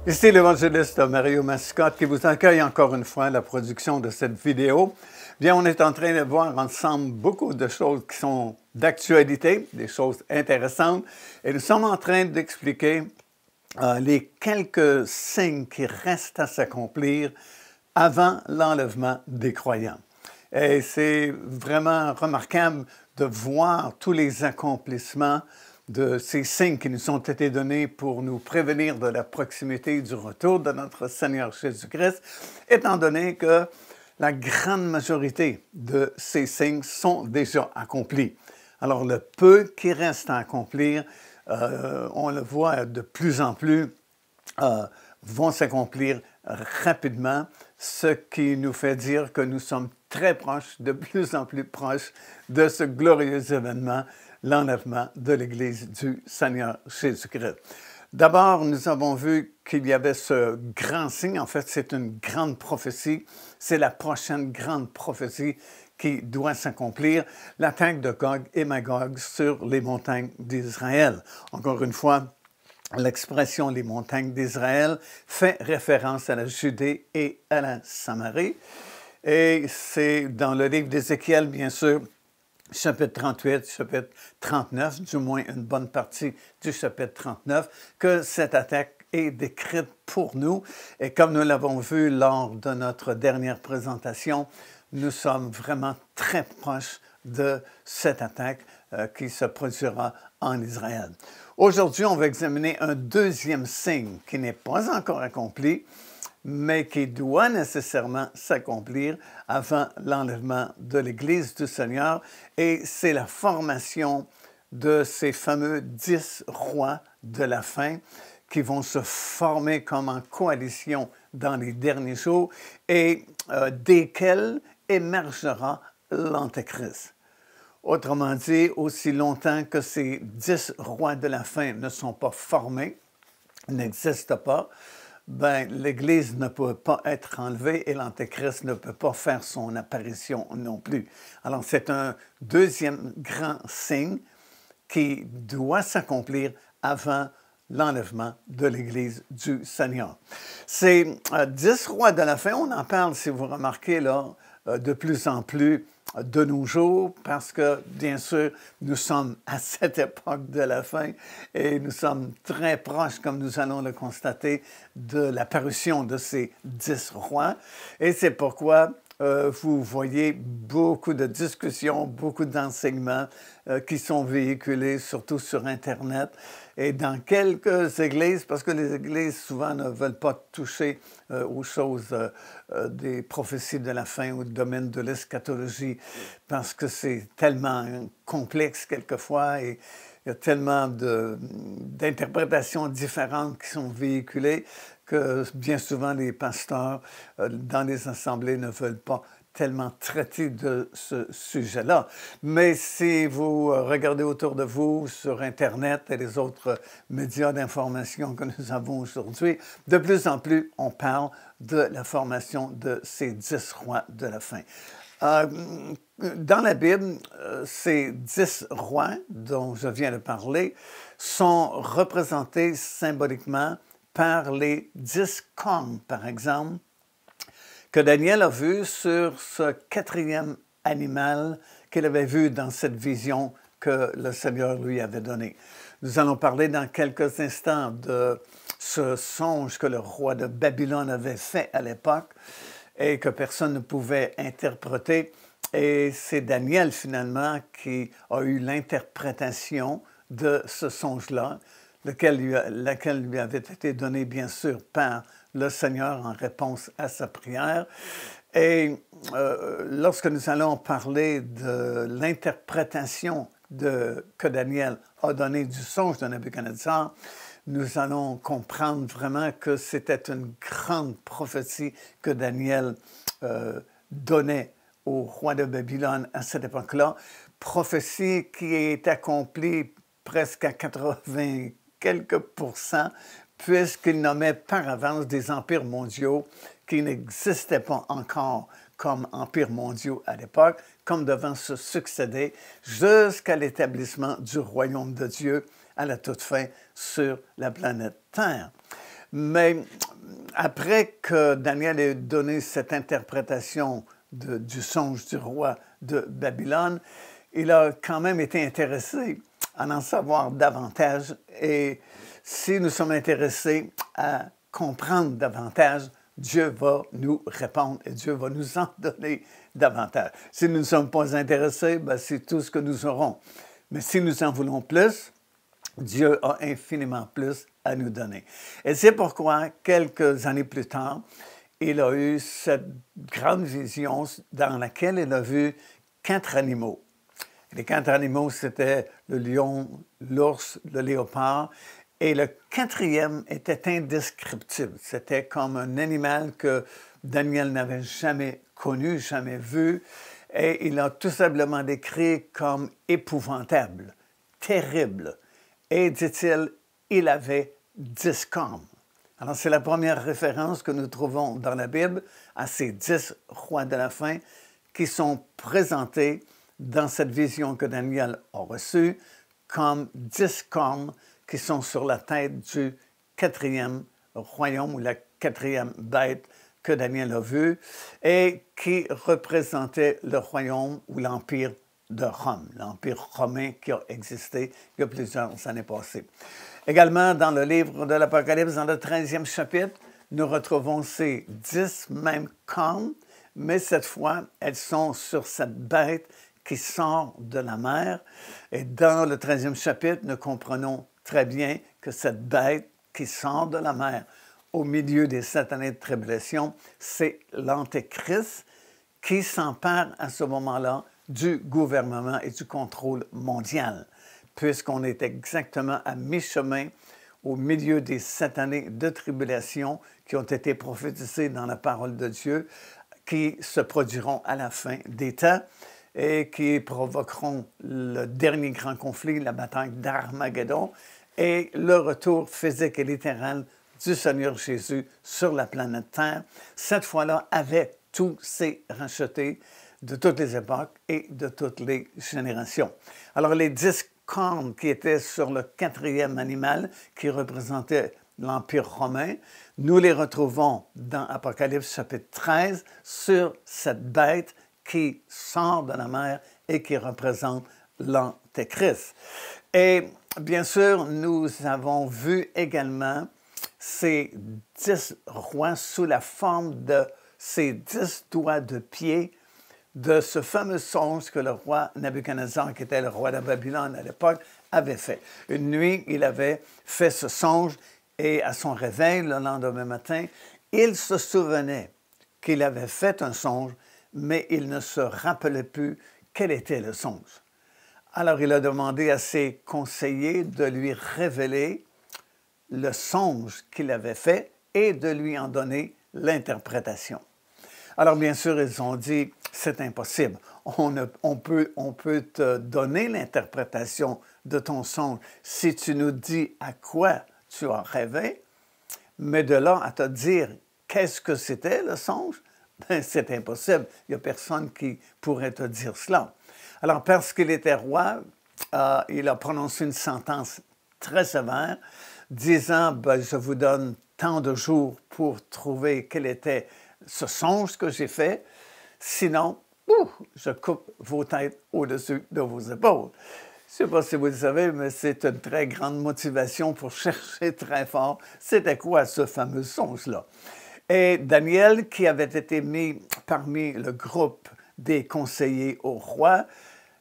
Ici l'évangéliste Mario Mascotte qui vous accueille encore une fois à la production de cette vidéo. Bien, on est en train de voir ensemble beaucoup de choses qui sont d'actualité, des choses intéressantes, et nous sommes en train d'expliquer les quelques signes qui restent à s'accomplir avant l'enlèvement des croyants. Et c'est vraiment remarquable de voir tous les accomplissements de ces signes qui nous ont été donnés pour nous prévenir de la proximité du retour de notre Seigneur Jésus-Christ, étant donné que la grande majorité de ces signes sont déjà accomplis. Alors, le peu qui reste à accomplir, on le voit de plus en plus, vont s'accomplir rapidement, ce qui nous fait dire que nous sommes très proches, de plus en plus proches de ce glorieux événement, l'enlèvement de l'Église du Seigneur Jésus-Christ. D'abord, nous avons vu qu'il y avait ce grand signe. En fait, c'est une grande prophétie. C'est la prochaine grande prophétie qui doit s'accomplir, l'attaque de Gog et Magog sur les montagnes d'Israël. Encore une fois, l'expression « les montagnes d'Israël » fait référence à la Judée et à la Samarie. Et c'est dans le livre d'Ézéchiel, bien sûr, chapitre 38, chapitre 39, du moins une bonne partie du chapitre 39, que cette attaque est décrite pour nous. Et comme nous l'avons vu lors de notre dernière présentation, nous sommes vraiment très proches de cette attaque qui se produira en Israël. Aujourd'hui, on va examiner un deuxième signe qui n'est pas encore accompli, mais qui doit nécessairement s'accomplir avant l'enlèvement de l'Église du Seigneur, et c'est la formation de ces fameux 10 rois de la fin qui vont se former comme en coalition dans les derniers jours et desquels émergera l'Antéchrist. Autrement dit, aussi longtemps que ces 10 rois de la fin ne sont pas formés, n'existent pas, ben, l'Église ne peut pas être enlevée et l'Antéchrist ne peut pas faire son apparition non plus. Alors, c'est un deuxième grand signe qui doit s'accomplir avant l'enlèvement de l'Église du Seigneur. Ces 10 rois de la fin, on en parle, si vous remarquez, là, de plus en plus de nos jours, parce que, bien sûr, nous sommes à cette époque de la fin et nous sommes très proches, comme nous allons le constater, de l'apparition de ces 10 rois. Et c'est pourquoi vous voyez beaucoup de discussions, beaucoup d'enseignements qui sont véhiculés, surtout sur Internet, et dans quelques églises, parce que les églises souvent ne veulent pas toucher aux choses des prophéties de la fin ou du domaine de l'eschatologie, parce que c'est tellement complexe quelquefois et il y a tellement d'interprétations différentes qui sont véhiculées que bien souvent les pasteurs dans les assemblées ne veulent pas tellement traiter de ce sujet-là. Mais si vous regardez autour de vous sur Internet et les autres médias d'information que nous avons aujourd'hui, de plus en plus, on parle de la formation de ces 10 rois de la fin. Dans la Bible, ces 10 rois dont je viens de parler sont représentés symboliquement par les 10 cornes, par exemple, que Daniel a vu sur ce 4e animal qu'il avait vu dans cette vision que le Seigneur lui avait donnée. Nous allons parler dans quelques instants de ce songe que le roi de Babylone avait fait à l'époque et que personne ne pouvait interpréter. Et c'est Daniel, finalement, qui a eu l'interprétation de ce songe-là, laquelle lui avait été donnée, bien sûr, par le Seigneur en réponse à sa prière. Et lorsque nous allons parler de l'interprétation que Daniel a donnée du songe de Nebuchadnezzar, nous allons comprendre vraiment que c'était une grande prophétie que Daniel donnait au roi de Babylone à cette époque-là, prophétie qui est accomplie presque à 80 quelques pourcents, puisqu'il nommait par avance des empires mondiaux qui n'existaient pas encore comme empires mondiaux à l'époque, comme devant se succéder jusqu'à l'établissement du royaume de Dieu à la toute fin sur la planète Terre. Mais après que Daniel ait donné cette interprétation du songe du roi de Babylone, il a quand même été intéressé à en savoir davantage. Et si nous sommes intéressés à comprendre davantage, Dieu va nous répondre et Dieu va nous en donner davantage. Si nous ne sommes pas intéressés, c'est tout ce que nous aurons. Mais si nous en voulons plus, Dieu a infiniment plus à nous donner. Et c'est pourquoi, quelques années plus tard, il a eu cette grande vision dans laquelle il a vu 4 animaux. Les 4 animaux, c'était le lion, l'ours, le léopard, et le 4e était indescriptible. C'était comme un animal que Daniel n'avait jamais connu, jamais vu, et il l'a tout simplement décrit comme épouvantable, terrible. Et, dit-il, il avait 10 cornes. Alors, c'est la première référence que nous trouvons dans la Bible à ces 10 rois de la fin qui sont présentés dans cette vision que Daniel a reçue comme 10 cornes qui sont sur la tête du 4e royaume ou la 4e bête que Daniel a vue et qui représentait le royaume ou l'empire de Rome, l'empire romain qui a existé il y a plusieurs années passées. Également, dans le livre de l'Apocalypse, dans le 13e chapitre, nous retrouvons ces 10 mêmes cornes, mais cette fois, elles sont sur cette bête qui sort de la mer. Et dans le 13e chapitre, nous comprenons très bien que cette bête qui sort de la mer au milieu des 7 années de tribulation, c'est l'Antéchrist qui s'empare à ce moment-là du gouvernement et du contrôle mondial, puisqu'on est exactement à mi-chemin au milieu des 7 années de tribulation qui ont été prophétisées dans la parole de Dieu, qui se produiront à la fin des temps et qui provoqueront le dernier grand conflit, la bataille d'Armageddon, et le retour physique et littéral du Seigneur Jésus sur la planète Terre, cette fois-là avec tous ses rachetés de toutes les époques et de toutes les générations. Alors, les 10 cornes qui étaient sur le 4e animal, qui représentait l'Empire romain, nous les retrouvons dans Apocalypse chapitre 13 sur cette bête qui sort de la mer et qui représente l'Antéchrist. Et bien sûr, nous avons vu également ces 10 rois sous la forme de ces 10 doigts de pied de ce fameux songe que le roi Nabuchodonosor, qui était le roi de Babylone à l'époque, avait fait. Une nuit, il avait fait ce songe et à son réveil, le lendemain matin, il se souvenait qu'il avait fait un songe, mais il ne se rappelait plus quel était le songe. Alors, il a demandé à ses conseillers de lui révéler le songe qu'il avait fait et de lui en donner l'interprétation. Alors, bien sûr, ils ont dit, c'est impossible. On peut te donner l'interprétation de ton songe si tu nous dis à quoi tu as rêvé, mais de là à te dire qu'est-ce que c'était le songe, c'est impossible. Il n'y a personne qui pourrait te dire cela. Alors, parce qu'il était roi, il a prononcé une sentence très sévère, disant, je vous donne tant de jours pour trouver quel était ce songe que j'ai fait, sinon, je coupe vos têtes au-dessus de vos épaules. Je ne sais pas si vous le savez, mais c'est une très grande motivation pour chercher très fort c'était quoi ce fameux songe-là. Et Daniel, qui avait été mis parmi le groupe des conseillers au roi,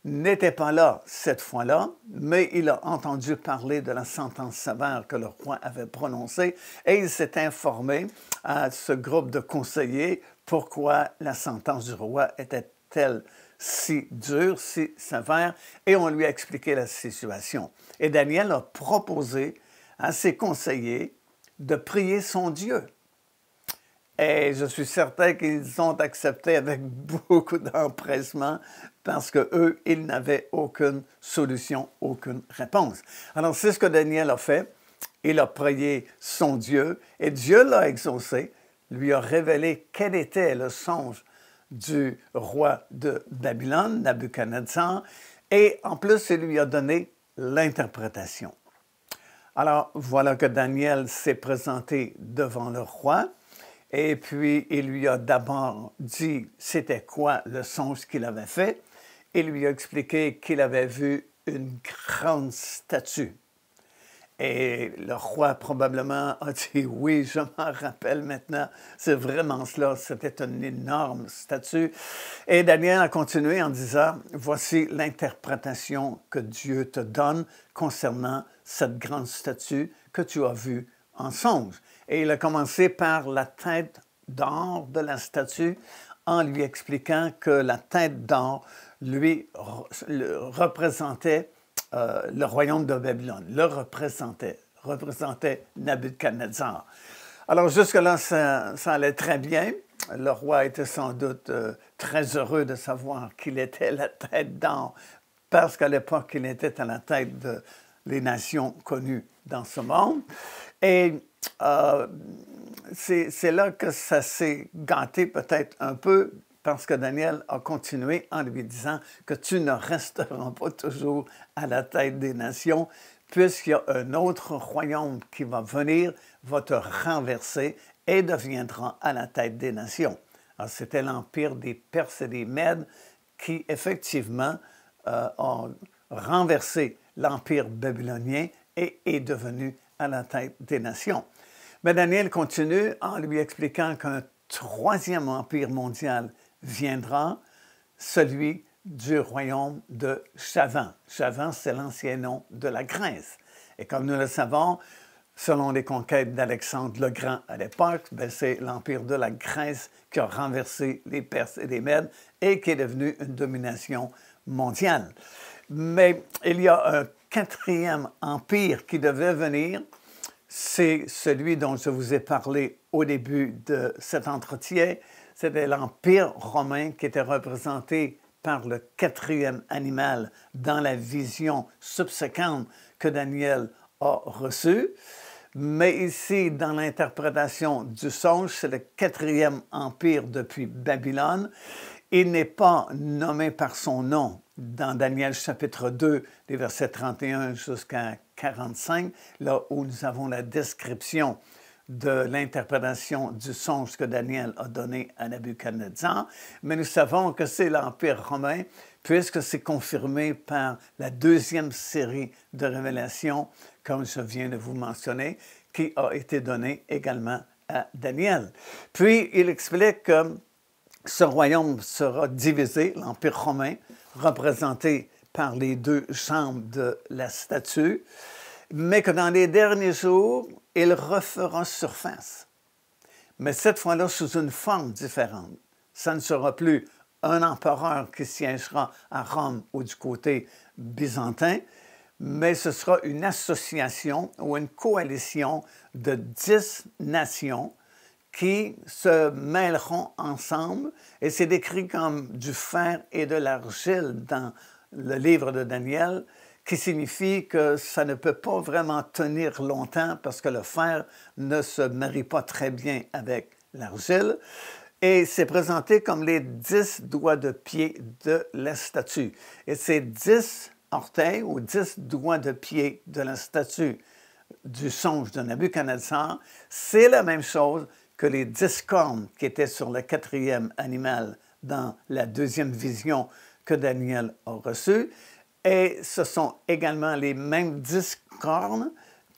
n'était pas là cette fois-là, mais il a entendu parler de la sentence sévère que le roi avait prononcée et il s'est informé à ce groupe de conseillers pourquoi la sentence du roi était-elle si dure, si sévère, et on lui a expliqué la situation. Et Daniel a proposé à ses conseillers de prier son Dieu. Et je suis certain qu'ils ont accepté avec beaucoup d'empressement parce qu'eux, ils n'avaient aucune solution, aucune réponse. Alors, c'est ce que Daniel a fait. Il a prié son Dieu et Dieu l'a exaucé, lui a révélé quel était le songe du roi de Babylone, Nabuchodonosor, et en plus, il lui a donné l'interprétation. Alors, voilà que Daniel s'est présenté devant le roi, et puis il lui a d'abord dit c'était quoi le songe qu'il avait fait. Il lui a expliqué qu'il avait vu une grande statue. Et le roi probablement a dit « Oui, je m'en rappelle maintenant, c'est vraiment cela, c'était une énorme statue. » Et Daniel a continué en disant « Voici l'interprétation que Dieu te donne concernant cette grande statue que tu as vue en songe. » Et il a commencé par la tête d'or de la statue en lui expliquant que la tête d'or lui représentait le royaume de Babylone, le représentait Nabuchodonosor. Alors jusque-là, ça allait très bien. Le roi était sans doute très heureux de savoir qu'il était la tête d'or, parce qu'à l'époque, il était à la tête des nations connues dans ce monde. Et c'est là que ça s'est gâté peut-être un peu, parce que Daniel a continué en lui disant que tu ne resteras pas toujours à la tête des nations, puisqu'il y a un autre royaume qui va venir, va te renverser et deviendra à la tête des nations. Alors, c'était l'empire des Perses et des Mèdes qui, effectivement, a renversé l'empire babylonien et est devenu à la tête des nations. Mais Daniel continue en lui expliquant qu'un troisième empire mondial viendra, celui du royaume de Chavan. Chavan, c'est l'ancien nom de la Grèce. Et comme nous le savons, selon les conquêtes d'Alexandre le Grand à l'époque, c'est l'empire de la Grèce qui a renversé les Perses et les Mèdes et qui est devenu une domination mondiale. Mais il y a un quatrième empire qui devait venir. C'est celui dont je vous ai parlé au début de cet entretien. C'était l'Empire romain qui était représenté par le quatrième animal dans la vision subséquente que Daniel a reçue. Mais ici, dans l'interprétation du songe, c'est le quatrième empire depuis Babylone. Il n'est pas nommé par son nom dans Daniel chapitre 2, des versets 31 jusqu'à 45, là où nous avons la description de l'interprétation du songe que Daniel a donné à Nabuchodonosor, mais nous savons que c'est l'Empire romain, puisque c'est confirmé par la deuxième série de révélations, comme je viens de vous mentionner, qui a été donnée également à Daniel. Puis, il explique que ce royaume sera divisé, l'Empire romain, représenté par les deux chambres de la statue, mais que dans les derniers jours, il refera surface. Mais cette fois-là, sous une forme différente. Ça ne sera plus un empereur qui siégera à Rome ou du côté byzantin, mais ce sera une association ou une coalition de 10 nations qui se mêleront ensemble, et c'est décrit comme du fer et de l'argile dans le livre de Daniel, qui signifie que ça ne peut pas vraiment tenir longtemps parce que le fer ne se marie pas très bien avec l'argile. Et c'est présenté comme les 10 doigts de pied de la statue. Et ces 10 orteils ou 10 doigts de pied de la statue du songe de Nabuchodonosor, c'est la même chose que les 10 cornes qui étaient sur le quatrième animal dans la deuxième vision que Daniel a reçue. Et ce sont également les mêmes 10 cornes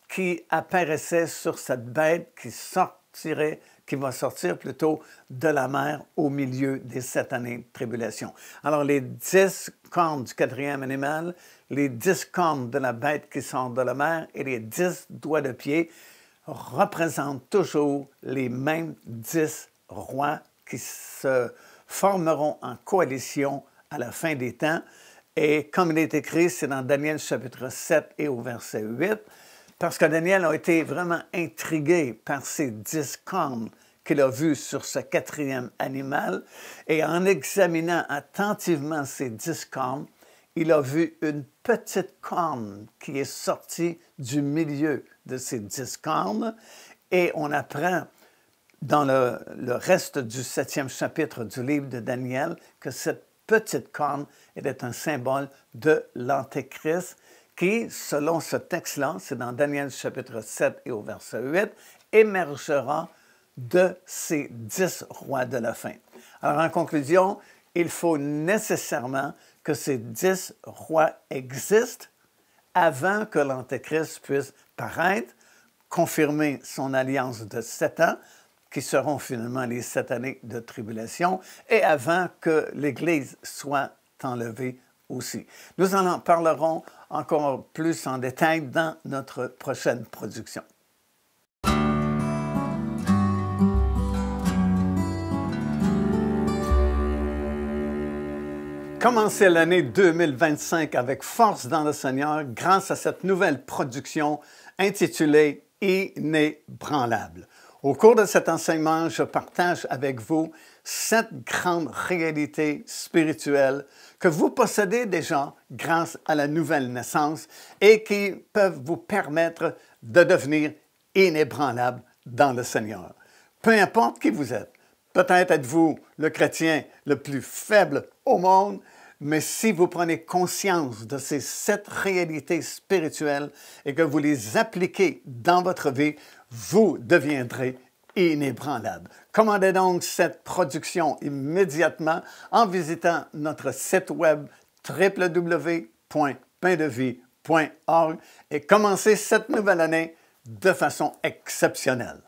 qui apparaissaient sur cette bête qui va sortir plutôt de la mer au milieu des 7 années de tribulation. Alors, les 10 cornes du quatrième animal, les 10 cornes de la bête qui sort de la mer et les 10 doigts de pied représentent toujours les mêmes 10 rois qui se formeront en coalition à la fin des temps. Et comme il est écrit, c'est dans Daniel chapitre 7 et au verset 8, parce que Daniel a été vraiment intrigué par ces 10 cornes qu'il a vues sur ce quatrième animal. Et en examinant attentivement ces 10 cornes, il a vu une petite corne qui est sortie du milieu de ces 10 cornes. Et on apprend dans le reste du 7e chapitre du livre de Daniel que cette petite corne était un symbole de l'Antéchrist qui, selon ce texte-là, c'est dans Daniel chapitre 7 et au verset 8, émergera de ces 10 rois de la fin. Alors, en conclusion, il faut nécessairement que ces 10 rois existent avant que l'Antéchrist puisse paraître, confirmer son alliance de 7 ans, qui seront finalement les 7 années de tribulation, et avant que l'Église soit enlevée aussi. Nous en parlerons encore plus en détail dans notre prochaine production. Commencez l'année 2025 avec force dans le Seigneur grâce à cette nouvelle production intitulée « Inébranlable ». Au cours de cet enseignement, je partage avec vous 7 grandes réalités spirituelles que vous possédez déjà grâce à la nouvelle naissance et qui peuvent vous permettre de devenir inébranlable dans le Seigneur. Peu importe qui vous êtes, peut-être êtes-vous le chrétien le plus faible au monde, mais si vous prenez conscience de ces 7 réalités spirituelles et que vous les appliquez dans votre vie, vous deviendrez inébranlable. Commandez donc cette production immédiatement en visitant notre site web www.paindevie.org et commencez cette nouvelle année de façon exceptionnelle.